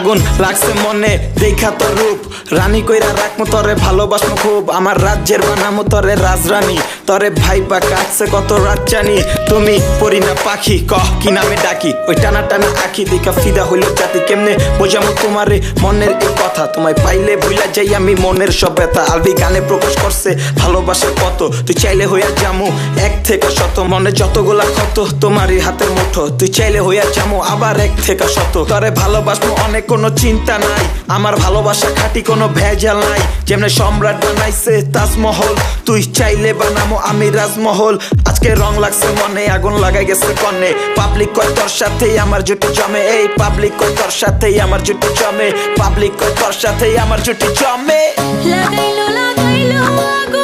আগুন লাগছে মনে দেখা তো রূপ রানী কইরা রাখমু তরে ভালোবাসমু খুব আমার রাজ্যের বানামু তরে রাজরানী তরে ভাইবা কাটছে কত রাত জানি তুমি পরি না পাখি কহ কি নামে ডাকি ওই টানা টানা আখি দেখা ফিদা হইল জাতি কেমনে বোঝামু তোমারে মনের এই কথা তোমায় পাইলে ভুলা যাই আমি মনের সব ব্যথা আলবি গানে প্রকাশ করছে ভালোবাসা কত তুই চাইলে হইয়া জামু এক থেকে শত মনে যতগুলা ক্ষত তোমারই হাতের মুঠো তুই চাইলে হইয়া জামু আবার এক থেকে শত তরে ভালোবাসবো অনেক কোনো চিন্তা নাই আমার ভালোবাসা খাঁটি কোনো ভেজাল নাই যেমনে সম্রাট বানাইছে তাজমহল তুই চাইলে বানামো আমি রাজমহল আজকে রং লাগছে মনে আগুন লাগাই গেছে কনে পাবলিক কয় তোর সাথেই আমার জুটি জমে এই পাবলিক কয় তোর সাথেই আমার জুটি জমে পাবলিক কয় তোর সাথেই আমার জুটি জমে লাগাইলো লাগাইলো আগুন